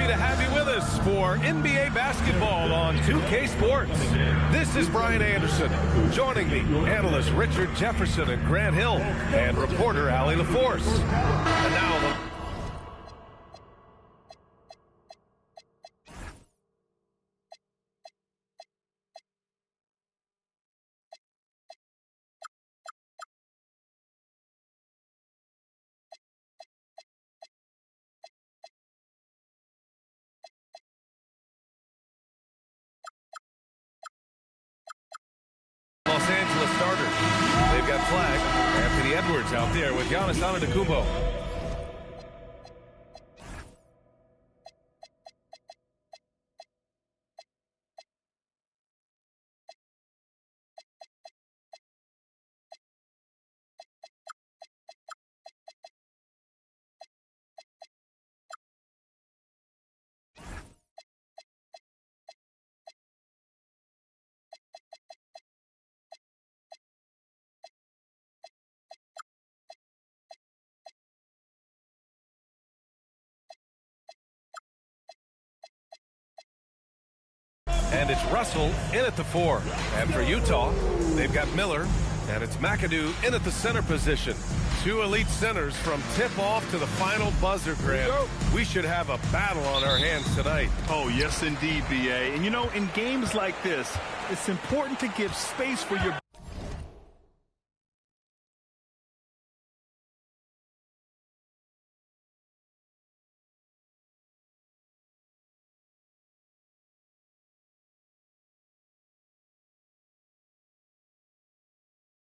to have you with us for NBA basketball on 2K Sports. This is Brian Anderson. Joining me, analysts Richard Jefferson and Grant Hill, and reporter Allie LaForce. And now Los Angeles starters. They've got flag. Anthony Edwards out there with Giannis Antetokounmpo. And it's Russell in at the 4. And for Utah, they've got Miller, and it's McAdoo in at the center position. Two elite centers from tip-off to the final buzzer, Grant. We should have a battle on our hands tonight. Oh, yes, indeed, B.A. And, you know, in games like this, it's important to give space for your...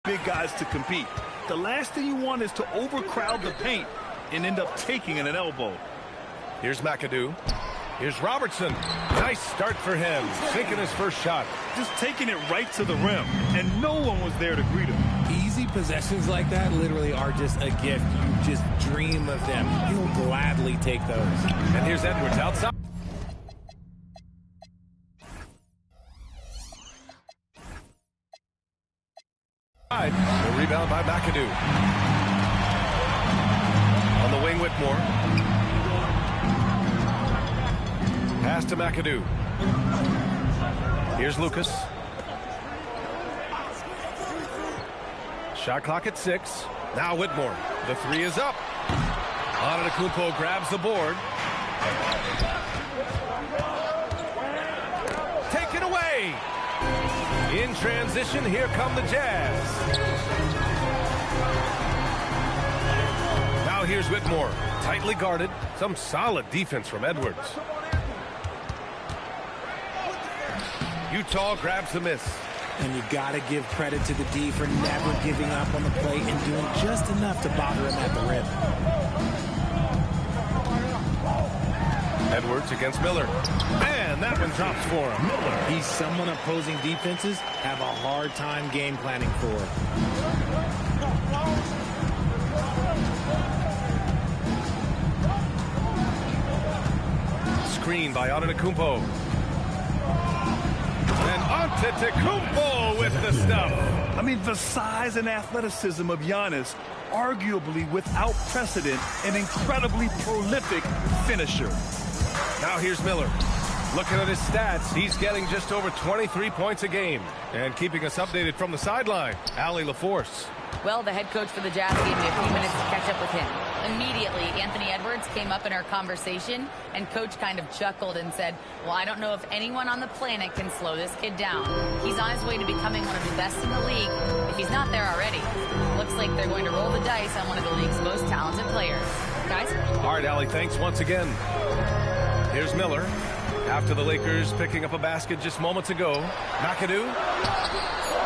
big guys to compete. The last thing you want is to overcrowd the paint and end up taking an elbow. Here's McAdoo. Here's Robertson. Nice start for him. Sinking his first shot. Just taking it right to the rim, and no one was there to greet him. Easy possessions like that literally are just a gift. You just dream of them. You'll gladly take those. And here's Edwards outside. The rebound by McAdoo. On the wing, Whitmore. Pass to McAdoo. Here's Lucas. Shot clock at 6. Now Whitmore. The 3 is up. Antetokounmpo grabs the board. Taken away. In transition, here come the Jazz. Now here's Whitmore. Tightly guarded. Some solid defense from Edwards. Utah grabs the miss. And you got to give credit to the D for never giving up on the plate and doing just enough to bother him at the rim. Edwards against Miller. And that one drops for him. Miller. He's someone opposing defenses have a hard time game planning for. Screen by Antetokounmpo. And Antetokounmpo with the stuff. I mean, the size and athleticism of Giannis, arguably without precedent, an incredibly prolific finisher. Now here's Miller. Looking at his stats, he's getting just over 23 points a game. And keeping us updated from the sideline, Allie LaForce. Well, the head coach for the Jazz gave me a few minutes to catch up with him. Immediately, Anthony Edwards came up in our conversation, and Coach kind of chuckled and said, well, I don't know if anyone on the planet can slow this kid down. He's on his way to becoming one of the best in the league, if he's not there already. Looks like they're going to roll the dice on one of the league's most talented players. Guys? All right, Allie, thanks once again. Here's Miller. After the Lakers picking up a basket just moments ago. McAdoo.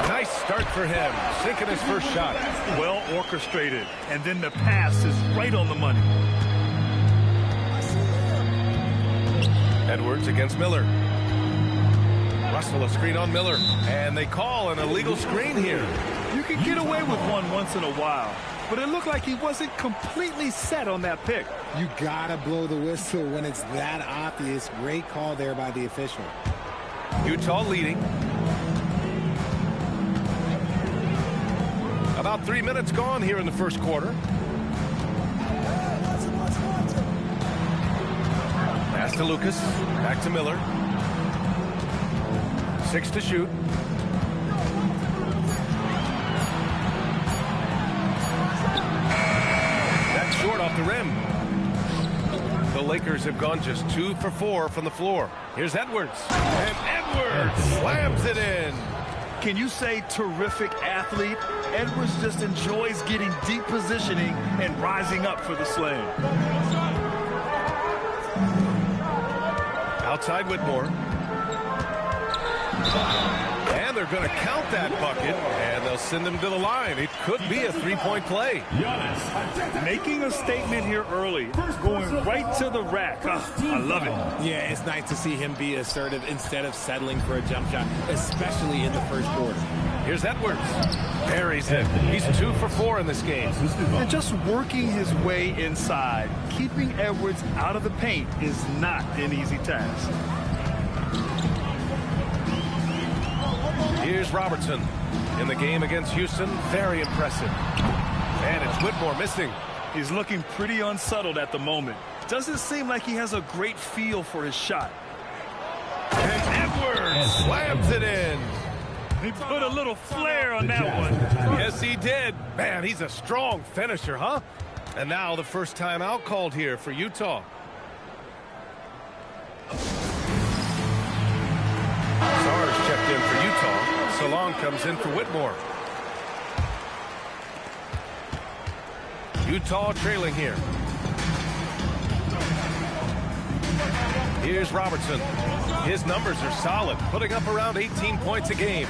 Nice start for him. Sinking his first shot. Well orchestrated. And then the pass is right on the money. Edwards against Miller. Russell a screen on Miller. And they call an illegal screen here. You can get away with one once in a while. But it looked like he wasn't completely set on that pick. You gotta blow the whistle when it's that obvious. Great call there by the official. Utah leading. About 3 minutes gone here in the first quarter. Pass to to Lucas. Back to Miller. 6 to shoot. That's short off the rim. The Lakers have gone just 2 for 4 from the floor. Here's Edwards. And Edwards slams it in. Can you say terrific athlete? Edwards just enjoys getting deep positioning and rising up for the slam. Outside Whitmore. And they're going to count that bucket, and they'll send him to the line. It could be a three-point play. Making a statement here early, going right to the rack. I love it. Yeah, it's nice to see him be assertive instead of settling for a jump shot, especially in the first quarter. Here's Edwards. Buries it. He's 2 for 4 in this game. And just working his way inside, keeping Edwards out of the paint is not an easy task. Here's Robertson in the game against Houston. Very impressive. And it's Whitmore missing. He's looking pretty unsettled at the moment. Doesn't seem like he has a great feel for his shot. And Edwards slams it in. He put a little flair on that one. Yes, he did. Man, he's a strong finisher, huh? And now the first timeout called here for Utah. Sarge checked in for Utah. Salon comes in for Whitmore. Utah trailing here. Here's Robertson. His numbers are solid, putting up around 18 points a game.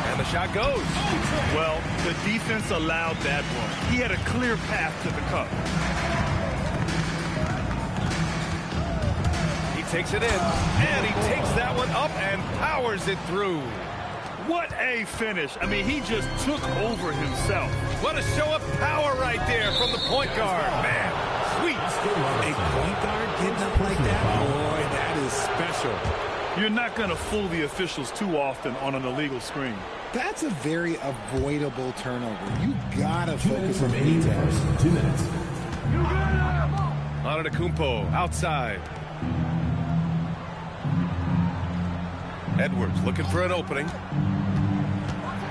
And the shot goes. Well, the defense allowed that one. He had a clear path to the cup. He takes it in, and he takes that one up and powers it through. What a finish. I mean, he just took over himself. What a show of power right there from the point guard. Man, sweet. A point guard getting up like that? Boy, that is special. You're not going to fool the officials too often on an illegal screen. That's a very avoidable turnover. You gotta focus on any details. 2 minutes. Antetokounmpo outside. Edwards looking for an opening.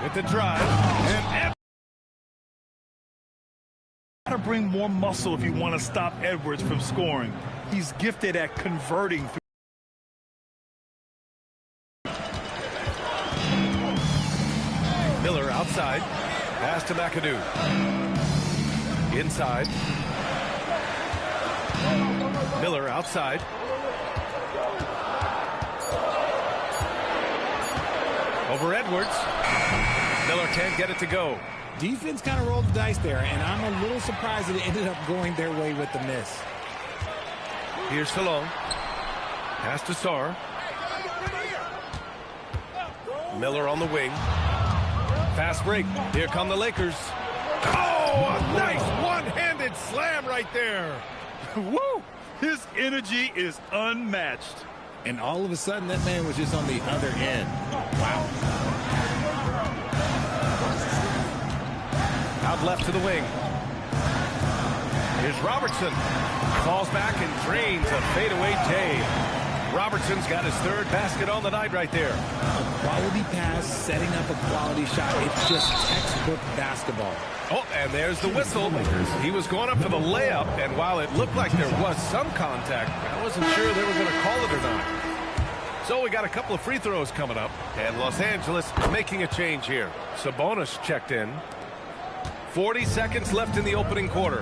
With the drive. And Got to bring more muscle if you want to stop Edwards from scoring. He's gifted at converting. Miller outside. Pass to McAdoo. Inside. Miller outside. Over Edwards. Miller can't get it to go. Defense kind of rolled the dice there, and I'm a little surprised that it ended up going their way with the miss. Here's Salon. Pass to Sarr. Miller on the wing. Fast break. Here come the Lakers. Oh, a nice one-handed slam right there. Woo! His energy is unmatched. And all of a sudden, that man was just on the other end. Wow. Out left to the wing. Here's Robertson. Falls back and drains a fadeaway J. Robertson's got his third basket on the night right there. A quality pass, setting up a quality shot. It's just textbook basketball. Oh, and there's the whistle. He was going up for the layup, and while it looked like there was some contact, I wasn't sure they were going to call it or not. So we got a couple of free throws coming up, and Los Angeles making a change here. Sabonis checked in. 40 seconds left in the opening quarter.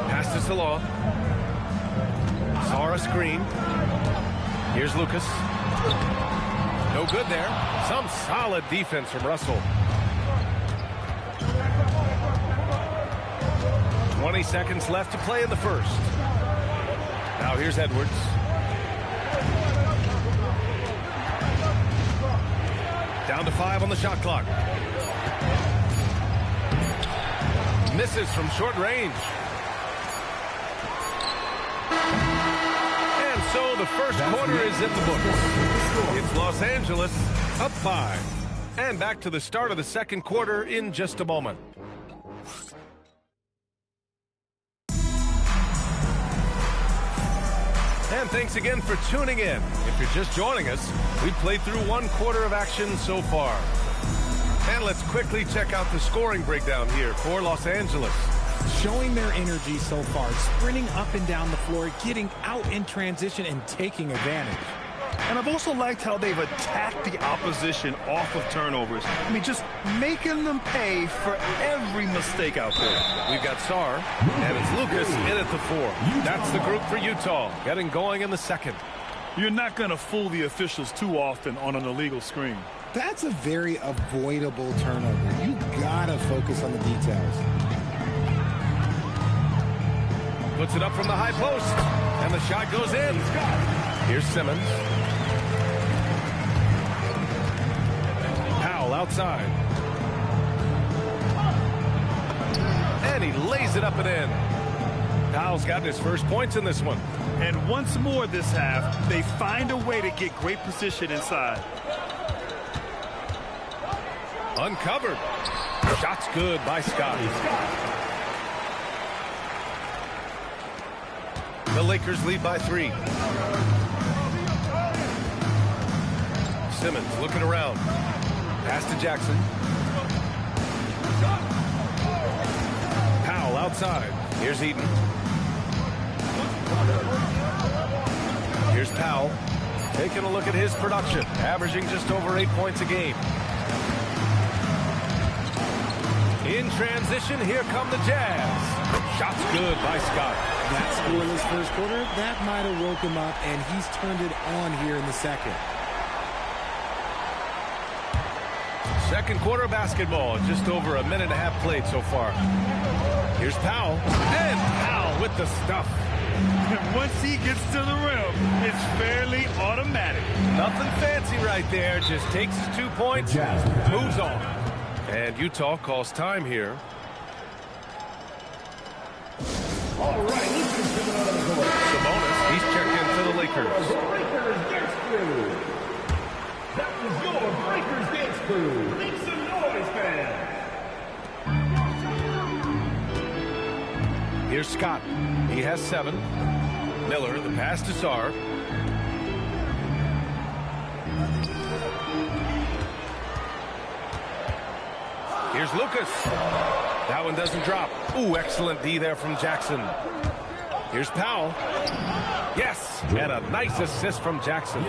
Pass to Salon. Sarr a screen. Here's Lucas. No good there. Some solid defense from Russell. 20 seconds left to play in the first. Now here's Edwards. Down to 5 on the shot clock. Misses from short range. And so the first quarter is in the books. It's Los Angeles up 5. And back to the start of the second quarter in just a moment. And thanks again for tuning in. If you're just joining us, we played through one quarter of action so far. And let's quickly check out the scoring breakdown here for Los Angeles. Showing their energy so far, sprinting up and down the floor, getting out in transition and taking advantage. And I've also liked how they've attacked the opposition off of turnovers. I mean, just making them pay for every mistake out there. We've got Sar, and it's Lucas in at the 4. That's the group for Utah, getting going in the second. You're not going to fool the officials too often on an illegal screen. That's a very avoidable turnover. You gotta focus on the details. Puts it up from the high post, and the shot goes in. Here's Simmons. Powell outside. And he lays it up and in. Powell's gotten his first points in this one. And once more this half, they find a way to get great position inside. Uncovered. Shot's good by Scott. The Lakers lead by 3. Simmons looking around. Pass to Jackson. Powell outside. Here's Eaton. Here's Powell. Taking a look at his production. Averaging just over 8 points a game. In transition, here come the Jazz. Shot's good by Scott. That scoreless first quarter, that might have woke him up, and he's turned it on here in the second. Second quarter basketball, just over a minute and a half played so far. Here's Powell, and Powell with the stuff. And once he gets to the rim, it's fairly automatic. Nothing fancy right there, just takes his 2 points, moves on. And Utah calls time here. All right, Sabonis, he's checked into the Lakers. That was your Breakers Dance Crew. Make some noise, fans. Here's Scott. He has 7. Miller, the pass to Sar. Here's Lucas. That one doesn't drop. Ooh, excellent D there from Jackson. Here's Powell. Yes, and a nice assist from Jackson.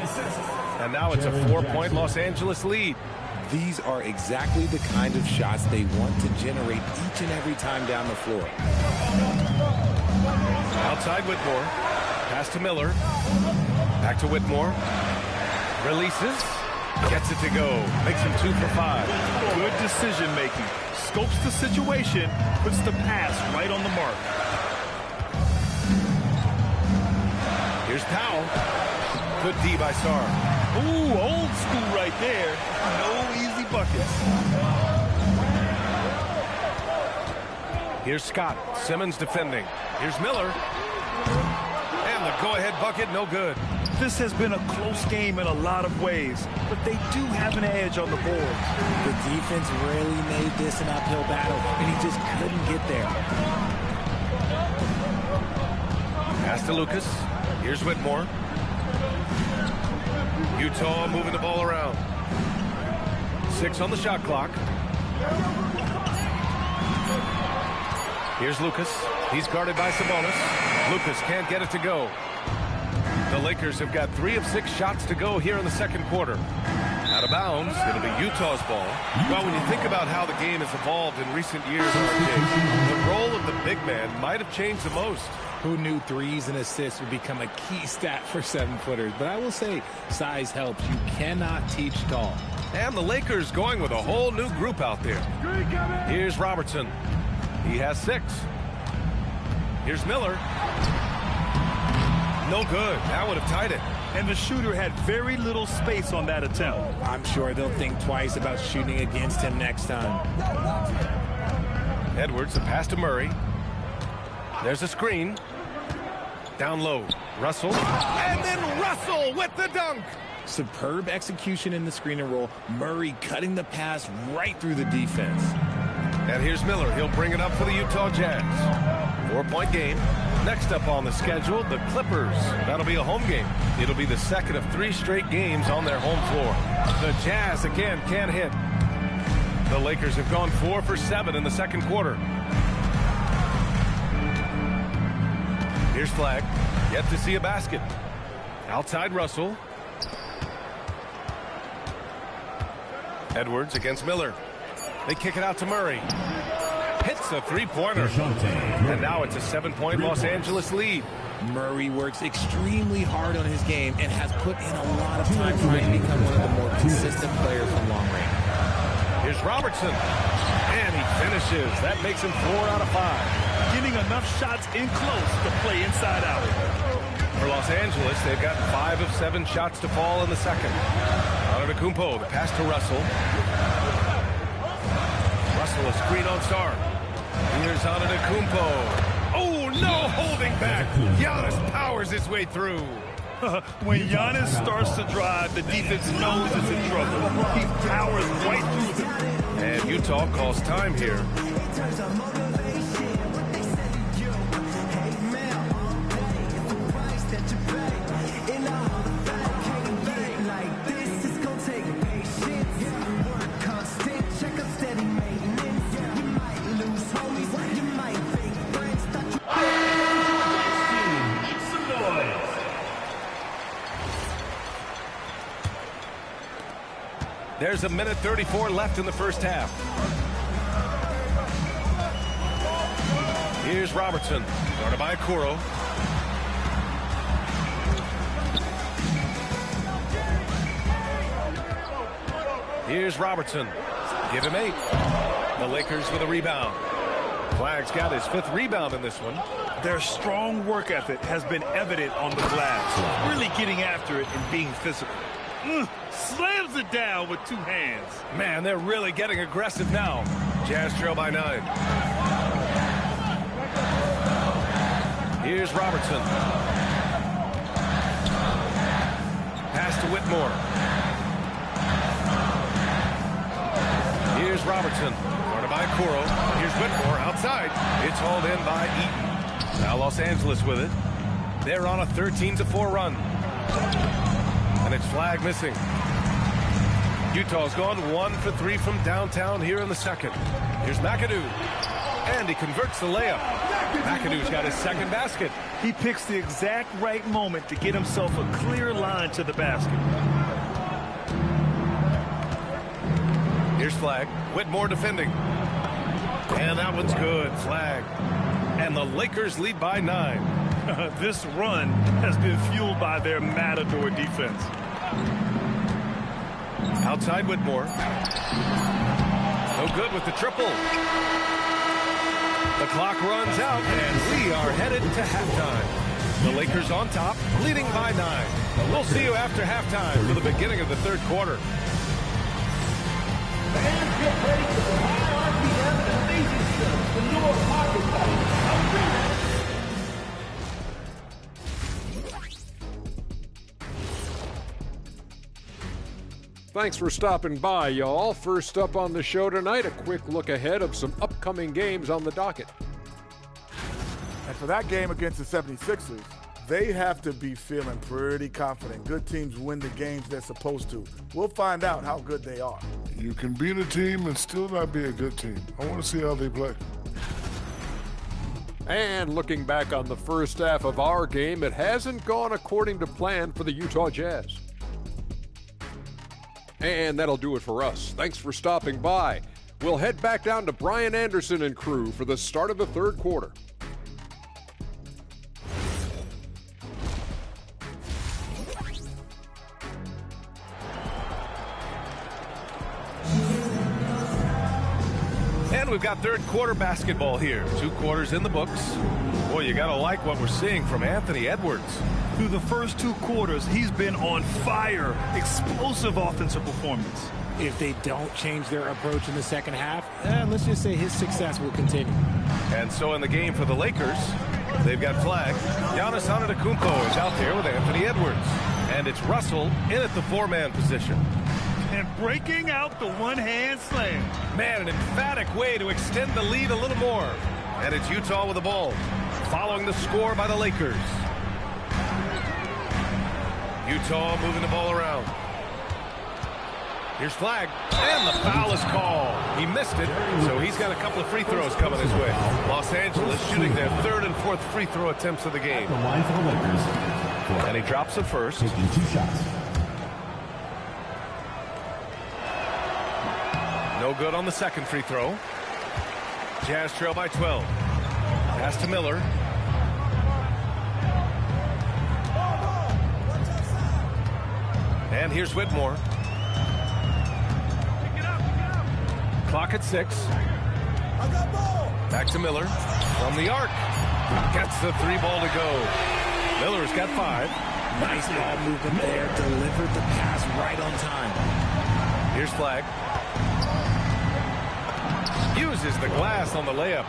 And now it's a 4-point Los Angeles lead. These are exactly the kind of shots they want to generate each and every time down the floor. Outside Whitmore. Pass to Miller. Back to Whitmore. Releases. Gets it to go. Makes him 2 for 5. Good decision making. Scopes the situation, puts the pass right on the mark. Here's Powell. Good D by Sar. Ooh, old school right there. No easy buckets. Here's Scott. Simmons defending. Here's Miller. And the go-ahead bucket, no good. This has been a close game in a lot of ways, but they do have an edge on the board. The defense really made this an uphill battle, and he just couldn't get there. Pass to Lucas. Here's Whitmore. Utah moving the ball around. 6 on the shot clock. Here's Lucas. He's guarded by Sabonis. Lucas can't get it to go. The Lakers have got 3 of 6 shots to go here in the second quarter. Out of bounds, it'll be Utah's ball. Well, when you think about how the game has evolved in recent years, the role of the big man might have changed the most. Who knew threes and assists would become a key stat for 7-footers? But I will say, size helps. You cannot teach tall. And the Lakers going with a whole new group out there. Here's Robertson. He has 6. Here's Miller. No good. That would have tied it. And the shooter had very little space on that attempt. I'm sure they'll think twice about shooting against him next time. Edwards, a pass to Murray. There's a screen. Down low. Russell. And then Russell with the dunk. Superb execution in the screen and roll. Murray cutting the pass right through the defense. And here's Miller. He'll bring it up for the Utah Jazz. 4-point game. Next up on the schedule, the Clippers. That'll be a home game. It'll be the second of 3 straight games on their home floor. The Jazz, again, can't hit. The Lakers have gone 4 for 7 in the second quarter. Here's Flagg. Yet to see a basket. Outside Russell. Edwards against Miller. They kick it out to Murray. Hits a three-pointer. And now it's a 7-point Los Angeles lead. Murray works extremely hard on his game and has put in a lot of time trying to become one of the more consistent players from long range. Here's Robertson. And he finishes. That makes him 4 out of 5. Getting enough shots in close to play inside out. For Los Angeles, they've got 5 of 7 shots to fall in the second. Antetokounmpo, the pass to Russell. Russell, a screen on Starr. Here's Antetokounmpo. Oh, no holding back. Giannis powers his way through. When Giannis starts to drive, the defense knows it's in trouble. He powers right through them. And Utah calls time here. There's a minute 34 left in the first half. Here's Robertson, guarded by Okoro. Here's Robertson. Give him 8. The Lakers with a rebound. Flagg's got his 5th rebound in this one. Their strong work ethic has been evident on the glass. Really getting after it and being physical. Slams it down with 2 hands. Man, they're really getting aggressive now. Jazz trail by 9. Here's Robertson. Pass to Whitmore. Here's Robertson. Guarded by Okoro. Here's Whitmore outside. It's hauled in by Eaton. Now Los Angeles with it. They're on a 13-4 run. And it's Flagg missing. Utah's gone 1 for 3 from downtown here in the second. Here's McAdoo. And he converts the layup. McAdoo's got his second basket. He picks the exact right moment to get himself a clear line to the basket. Here's Flagg. Whitmore defending. And that one's good. Flagg. And the Lakers lead by 9. This run has been fueled by their matador defense. Outside Whitmore. No good with the triple. The clock runs out, and we are headed to halftime. The Lakers on top, leading by 9. We'll see you after halftime for the beginning of the third quarter. Fans get ready for the high RPM and amazing skills. The North Pocket Ball. Thanks for stopping by, y'all. First up on the show tonight, a quick look ahead of some upcoming games on the docket. And for that game against the 76ers, they have to be feeling pretty confident. Good teams win the games they're supposed to. We'll find out how good they are. You can beat a team and still not be a good team. I want to see how they play. And looking back on the first half of our game, it hasn't gone according to plan for the Utah Jazz. And that'll do it for us. Thanks for stopping by. We'll head back down to Brian Anderson and crew for the start of the third quarter. And we've got third quarter basketball here. 2 quarters in the books. Boy, you gotta like what we're seeing from Anthony Edwards. Through the first 2 quarters, he's been on fire. Explosive offensive performance. If they don't change their approach in the second half, let's just say his success will continue. And so in the game for the Lakers, they've got Flagg. Giannis Antetokounmpo is out there with Anthony Edwards. And it's Russell in at the 4-man position. And breaking out the one-hand slam. Man, an emphatic way to extend the lead a little more. And it's Utah with the ball, following the score by the Lakers. Utah moving the ball around. Here's flag, and the foul is called. He missed it, so he's got a couple of free throws coming his way. Los Angeles shooting their 3rd and 4th free throw attempts of the game. The line for the Lakers. And he drops it first. Taking 2 shots. No good on the second free throw. Jazz trail by 12. Pass to Miller. And here's Whitmore. Clock at 6. Back to Miller from the arc. Gets the 3 ball to go. Miller's got 5. Nice ball movement there. Delivered the pass right on time. Here's flag. Uses the glass on the layup.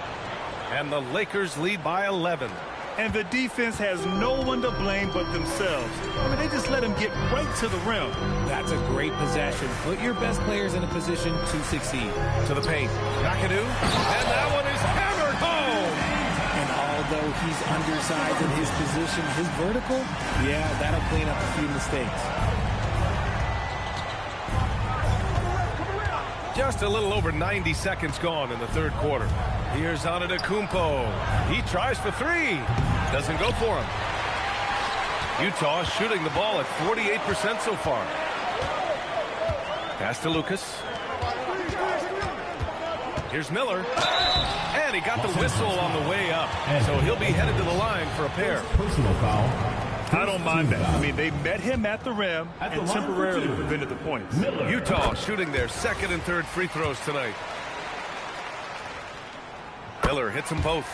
And the Lakers lead by 11. And the defense has no one to blame but themselves. I mean, they just let him get right to the rim. That's a great possession. Put your best players in a position to succeed. To the paint. McAdoo. And that one is hammered home. And although he's undersized in his position, his vertical, yeah, that'll clean up a few mistakes. Just a little over 90 seconds gone in the 3rd quarter. Here's Antetokounmpo. He tries for 3. Doesn't go for him. Utah shooting the ball at 48% so far. Pass to Lucas. Here's Miller. And he got the whistle on the way up. So he'll be headed to the line for a pair. Personal foul. I don't mind that. I mean, they met him at the rim and temporarily prevented the points. Utah shooting their 2nd and 3rd free throws tonight. Miller hits them both.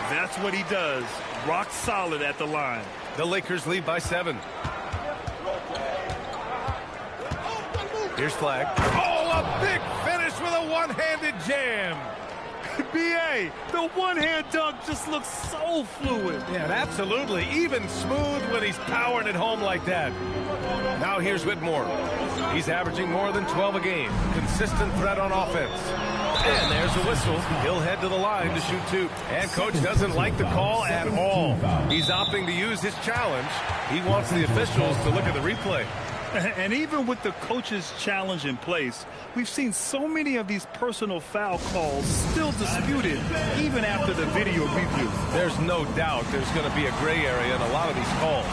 That's what he does. Rock solid at the line. The Lakers lead by 7. Here's flag. Oh, a big finish with a one-handed jam. B.A., the one-hand dunk just looks so fluid. Yeah, absolutely. Even smooth when he's powering it home like that. Now here's Whitmore. He's averaging more than 12 a game. Consistent threat on offense. And there's a whistle. He'll head to the line to shoot 2. And coach doesn't like the call at all. He's opting to use his challenge. He wants the officials to look at the replay. And even with the coach's challenge in place, we've seen so many of these personal foul calls still disputed even after the video review. There's no doubt there's going to be a gray area in a lot of these calls.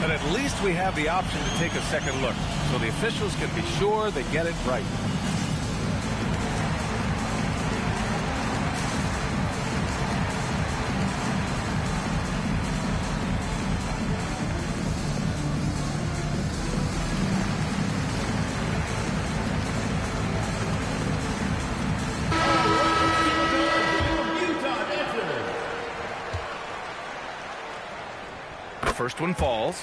But at least we have the option to take a second look so the officials can be sure they get it right. First one falls.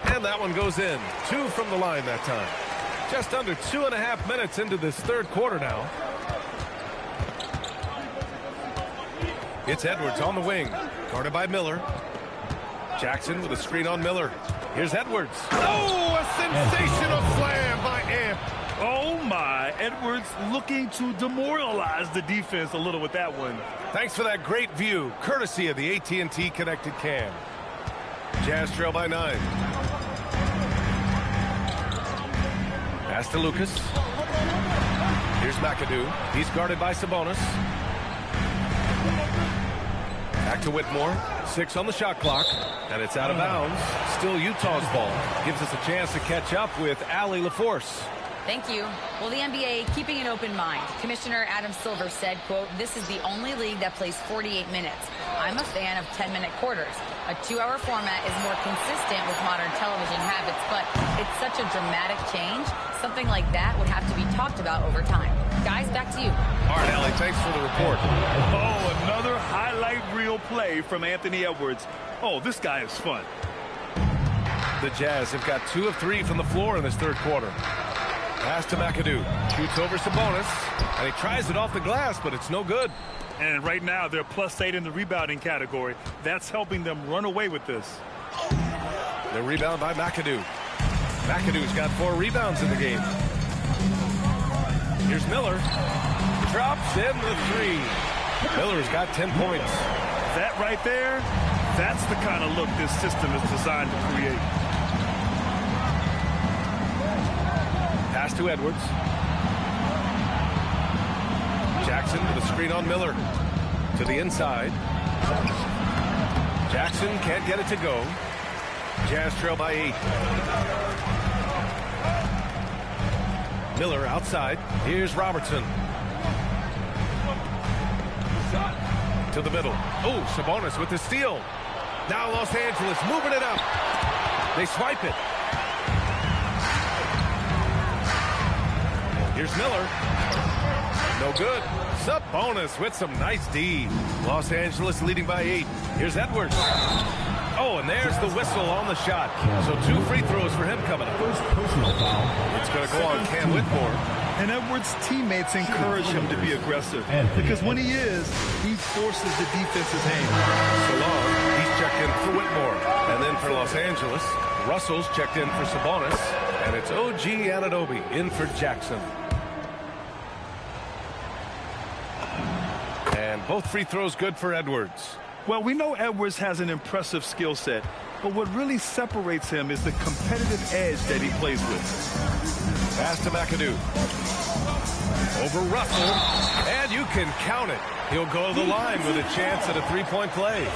And that one goes in. 2 from the line that time. Just under 2.5 minutes into this 3rd quarter now. It's Edwards on the wing. Guarded by Miller. Jackson with a screen on Miller. Here's Edwards. Oh, a sensational slam by Amp. Oh, my. Edwards looking to demoralize the defense a little with that one. Thanks for that great view, courtesy of the AT&T connected cam. Jazz trail by 9. Pass to Lucas. Here's McAdoo. He's guarded by Sabonis. Back to Whitmore. 6 on the shot clock. And it's out of bounds. Still Utah's ball. Gives us a chance to catch up with Allie LaForce. Thank you. Well, the NBA keeping an open mind. Commissioner Adam Silver said, quote, "This is the only league that plays 48 minutes. I'm a fan of 10-minute quarters. A 2-hour format is more consistent with modern television habits, but it's such a dramatic change. Something like that would have to be talked about over time." Guys, back to you. All right, Allie, thanks for the report. Oh, another highlight reel play from Anthony Edwards. Oh, this guy is fun. The Jazz have got 2 of 3 from the floor in this 3rd quarter. Pass to McAdoo. Shoots over Sabonis. And he tries it off the glass, but it's no good. And right now, they're +8 in the rebounding category. That's helping them run away with this. The rebound by McAdoo. McAdoo's got 4 rebounds in the game. Here's Miller. Drops in the 3. Miller's got 10 points. That right there, that's the kind of look this system is designed to create. Pass to Edwards. Jackson with a screen on Miller. To the inside. Jackson can't get it to go. Jazz trail by 8. Miller outside. Here's Robertson. To the middle. Oh, Sabonis with the steal. Now Los Angeles moving it up. They swipe it. Here's Miller. No good. Sabonis with some nice D. Los Angeles leading by 8. Here's Edwards. Oh, and there's the whistle on the shot. So 2 free throws for him coming up. First personal foul. It's going to go on Cam Whitmore. And Edwards' teammates encourage him to be aggressive. Because when he is, he forces the defense's hand. So long, he's checked in for Whitmore. And then for Los Angeles, Russell's checked in for Sabonis. And it's OG Anunoby in for Jackson. And both free throws good for Edwards. Well, we know Edwards has an impressive skill set, but what really separates him is the competitive edge that he plays with. Pass to McAdoo. Over Russell, and you can count it. He'll go to the line with a chance at a 3-point play.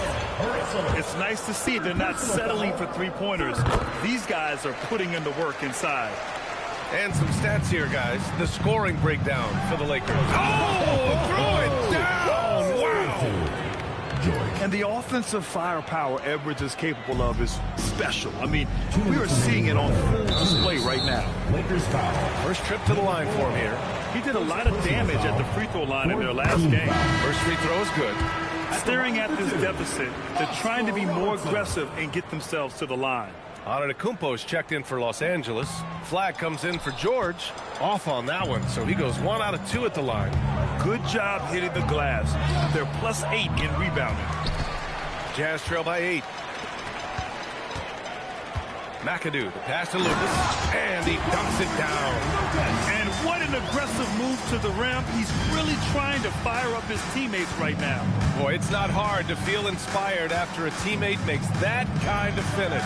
It's nice to see they're not settling for 3-pointers. These guys are putting in the work inside. And some stats here, guys. The scoring breakdown for the Lakers. Oh, throw it down! Wow! And the offensive firepower Edwards is capable of is special. I mean, we are seeing it on full display right now. Lakers foul. First trip to the line for him here. He did a lot of damage at the free throw line in their last game. First free throw is good. Staring at this deficit, they're trying to be more aggressive and get themselves to the line. Antetokounmpo's checked in for Los Angeles. Flag comes in for George. Off on that one, so he goes 1 out of 2 at the line. Good job hitting the glass. They're +8 in rebounding. Jazz trail by 8. McAdoo, the pass to Lucas, and he dunks it down. And what an aggressive move to the rim. He's really trying to fire up his teammates right now. Boy, it's not hard to feel inspired after a teammate makes that kind of finish.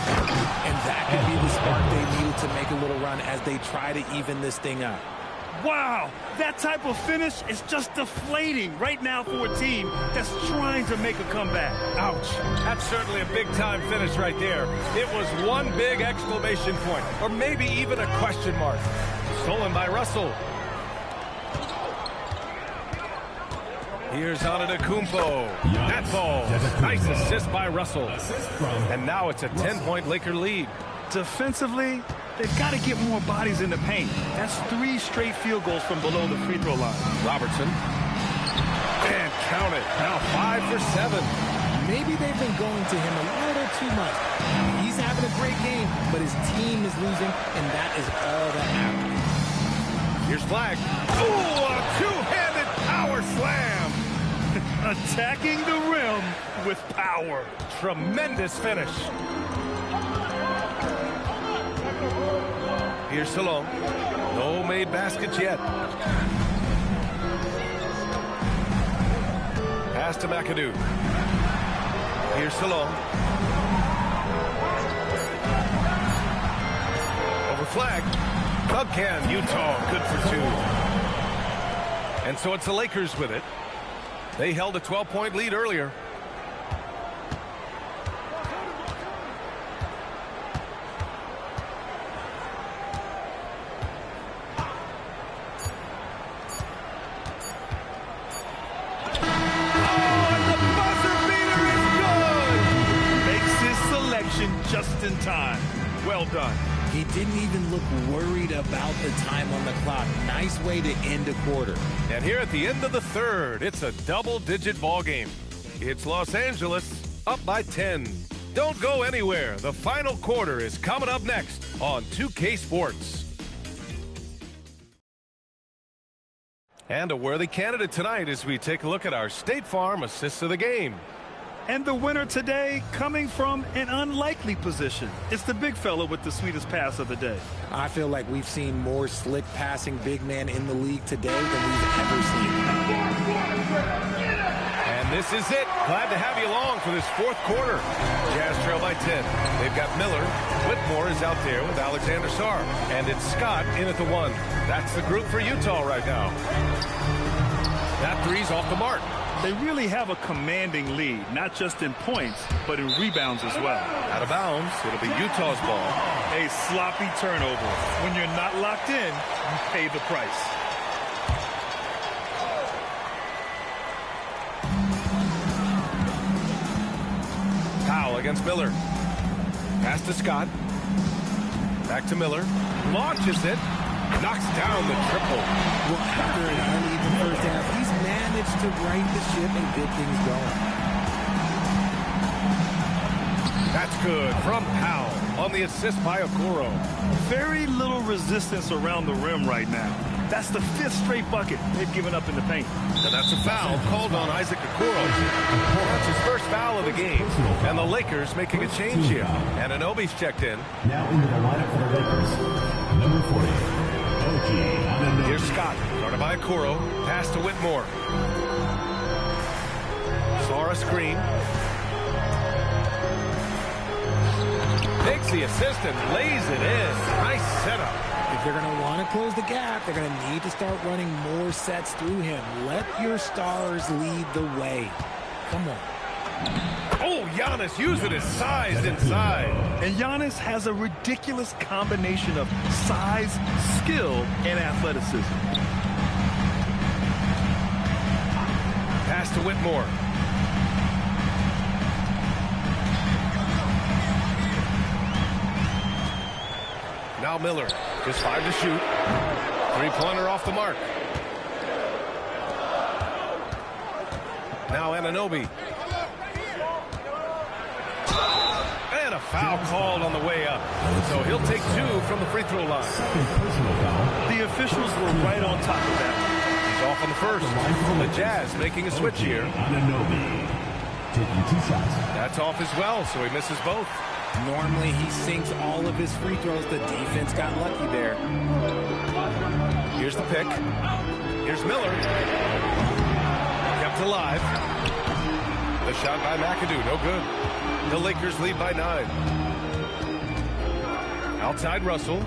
And that could be the spark they need to make a little run as they try to even this thing up. Wow, that type of finish is just deflating right now for a team that's trying to make a comeback. Ouch. That's certainly a big-time finish right there. It was one big exclamation point, or maybe even a question mark. Stolen by Russell. Here's Antetokounmpo. That ball. Nice assist by Russell. And now it's a 10-point Laker lead. Defensively, they've got to get more bodies in the paint. That's 3 straight field goals from below the free throw line. Robertson. And count it. Now 5 for 7. Maybe they've been going to him a little too much. He's having a great game, but his team is losing, and that is all that matters. Here's Flag. Oh, a two-handed power slam. Attacking the rim with power. Tremendous finish. Here's Salone. No made baskets yet. Pass to McAdoo. Here's Salone. Over Flag. Dug can. Utah good for 2. And so it's the Lakers with it. They held a 12-point lead earlier. Just in time. Well done. He didn't even look worried about the time on the clock. Nice way to end a quarter. And here at the end of the third, it's a double-digit ball game. It's Los Angeles up by 10. Don't go anywhere. The final quarter is coming up next on 2K Sports. And a worthy candidate tonight as we take a look at our State Farm assists of the game. And the winner today coming from an unlikely position. It's the big fella with the sweetest pass of the day. I feel like we've seen more slick passing big men in the league today than we've ever seen. And this is it. Glad to have you along for this fourth quarter. Jazz trail by 10. They've got Miller. Whitmore is out there with Alexander Sarr. And it's Scott in at the 1. That's the group for Utah right now. That three's off the mark. They really have a commanding lead, not just in points, but in rebounds as well. Out of bounds, it'll be Utah's ball. A sloppy turnover. When you're not locked in, you pay the price. Powell against Miller. Pass to Scott. Back to Miller. Launches it. Knocks down the triple. Well, after an uneven first half, he's managed to right the ship and get things going. That's good from Powell on the assist by Okoro. Very little resistance around the rim right now. That's the 5th straight bucket they've given up in the paint. And that's a foul called on Isaac Okoro. That's his first foul of the game. And the Lakers making a change here. And Anunoby's checked in. Now into the lineup for the Lakers. Number 40. Here's Scott, guarded by Okoro. Pass to Whitmore. Sarr a screen. Takes the assist and lays it in. Nice setup. If they're going to want to close the gap, they're going to need to start running more sets through him. Let your stars lead the way. Come on. Oh, Giannis using his size inside. And Giannis has a ridiculous combination of size, skill, and athleticism. Pass to Whitmore. Now Miller, just 5 to shoot. 3-pointer off the mark. Now Anunoby. And a foul called on the way up. So he'll take 2 from the free throw line. The officials were right on top of that. He's off on the first. The Jazz making a switch here. Taking 2 shots. That's off as well, so he misses both. Normally he sinks all of his free throws. The defense got lucky there. Here's the pick. Here's Miller. Kept alive. The shot by McAdoo, no good. The Lakers lead by 9. Outside Russell.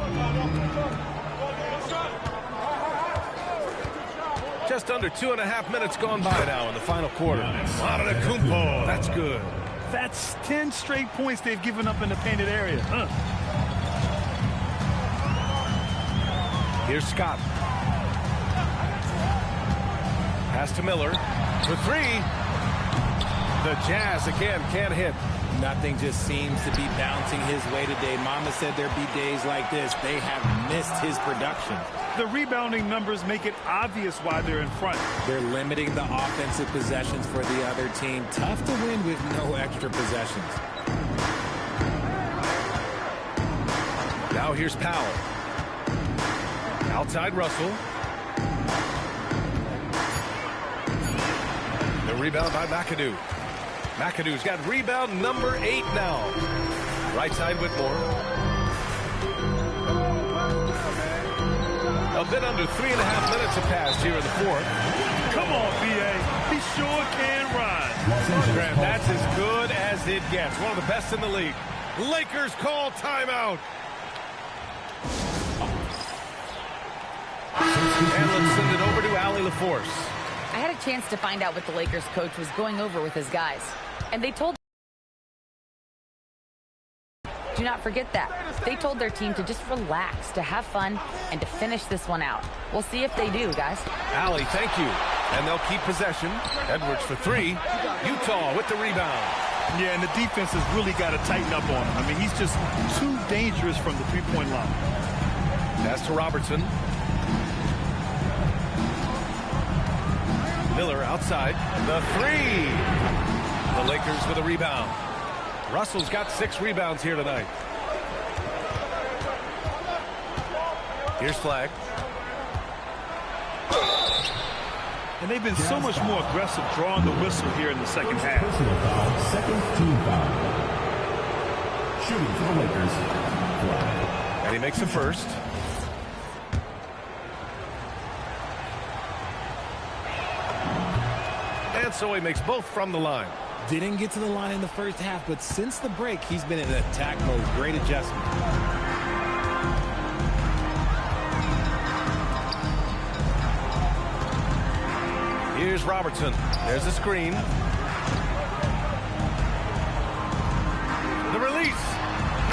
Just under 2.5 minutes gone by now in the final quarter. Antetokounmpo, that's good. That's 10 straight points they've given up in the painted area. Here's Scott. Pass to Miller. For 3. The Jazz again can't hit. Nothing just seems to be bouncing his way today. Mama said there'd be days like this. They have missed his production. The rebounding numbers make it obvious why they're in front. They're limiting the offensive possessions for the other team. Tough to win with no extra possessions. Now here's Powell. Outside Russell. The rebound by McAdoo. McAdoo's got rebound number 8 now. Right side Whitmore. A bit under 3.5 minutes have passed here in the fourth. Come on, B.A. He sure can ride. Graham, that's as good as it gets. One of the best in the league. Lakers call timeout. And let's send it over to Allie LaForce. I had a chance to find out what the Lakers coach was going over with his guys. And they told... Do not forget that. They told their team to just relax, to have fun, and to finish this one out. We'll see if they do, guys. Allie, thank you. And they'll keep possession. Edwards for 3. Utah with the rebound. Yeah, and the defense has really got to tighten up on him. I mean, he's just too dangerous from the three-point line. Pass to Robertson. Miller outside. The 3. The Lakers with a rebound. Russell's got 6 rebounds here tonight. Here's Flag. And they've been so much more aggressive drawing the whistle here in the second half. Personal foul, second team foul. Shooting for the Lakers. Flag. And he makes the first. And so he makes both from the line. Didn't get to the line in the first half, but since the break, he's been in attack mode. Great adjustment. Here's Robertson. There's the screen. The release.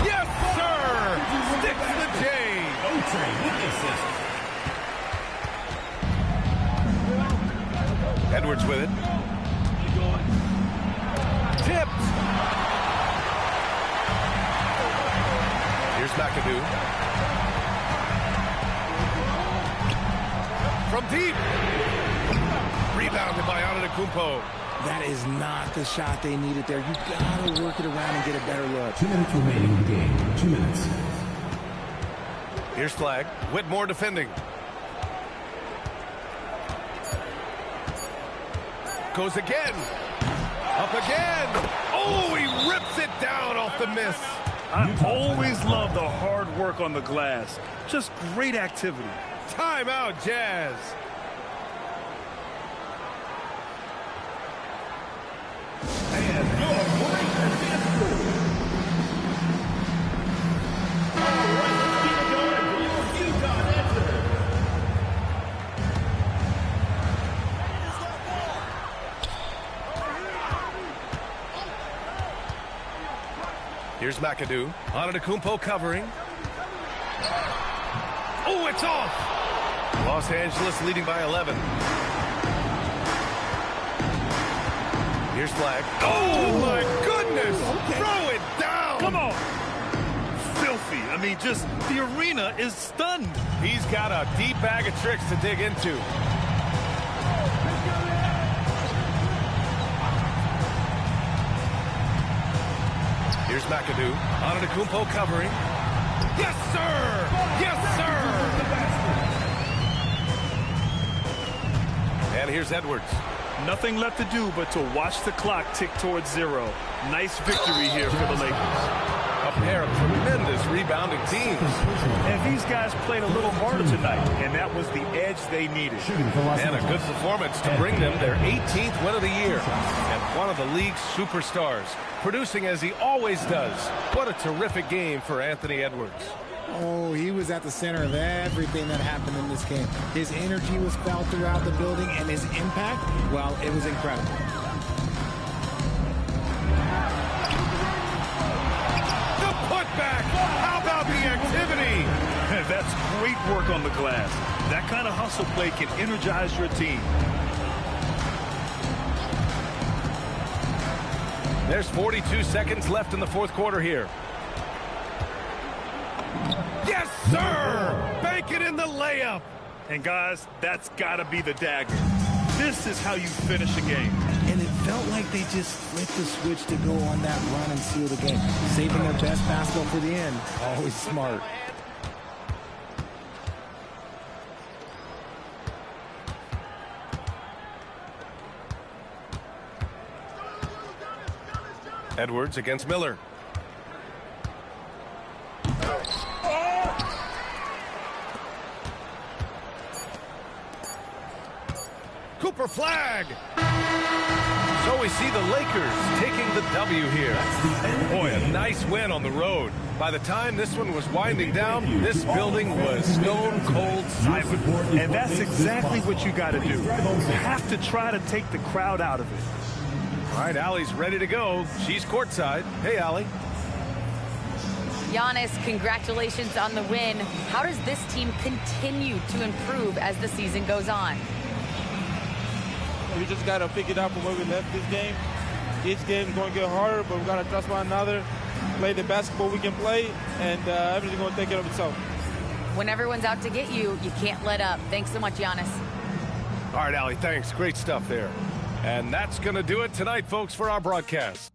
Yes, sir! Sticks the J. Edwards with it. Tipped. Here's McAdoo. From deep. Rebounded by Antetokounmpo. That is not the shot they needed there. You gotta work it around and get a better look. 2 minutes remaining in the game. 2 minutes. Here's Flag. Whitmore defending. Goes again. Up again. Oh, he rips it down off the miss. I always love the hard work on the glass. Just great activity. Timeout, Jazz. And your point has been scored. All right, let's keep it going for your Utah answer. Here's McAdoo. Antetokounmpo covering. Oh, it's off. Los Angeles leading by 11. Here's Flag. Oh, my goodness. Throw it down. Come on. Filthy. I mean, just the arena is stunned. He's got a deep bag of tricks to dig into. Here's McAdoo. Antetokounmpo covering. Yes, sir! Yes, sir! And here's Edwards. Nothing left to do but to watch the clock tick towards 0. Nice victory here for the Lakers. A pair of tremendous rebounding teams. And these guys played a little harder tonight, and that was the edge they needed. And a good performance to bring them their 18th win of the year. And one of the league's superstars, producing as he always does. What a terrific game for Anthony Edwards. Oh, he was at the center of everything that happened in this game. His energy was felt throughout the building, and his impact, well, it was incredible. The putback! How about the activity? That's great work on the glass. That kind of hustle play can energize your team. There's 42 seconds left in the fourth quarter here. Yes, sir! Bank it in the layup. And guys, that's got to be the dagger. This is how you finish a game. And it felt like they just flipped the switch to go on that run and seal the game. Saving their best basketball for the end. Always smart. Edwards against Miller. Cooper Flag. So we see the Lakers taking the W here. Boy, a nice win on the road. By the time this one was winding down, this building was stone cold silent. And that's exactly what you got to do. You have to try to take the crowd out of it. All right, Allie's ready to go. She's courtside. Hey, Allie. Giannis, congratulations on the win. How does this team continue to improve as the season goes on? We just got to pick it up from where we left this game. Each game is going to get harder, but we got to trust one another, play the basketball we can play, and everything's going to take care of itself. When everyone's out to get you, you can't let up. Thanks so much, Giannis. All right, Allie, thanks. Great stuff there. And that's going to do it tonight, folks, for our broadcast.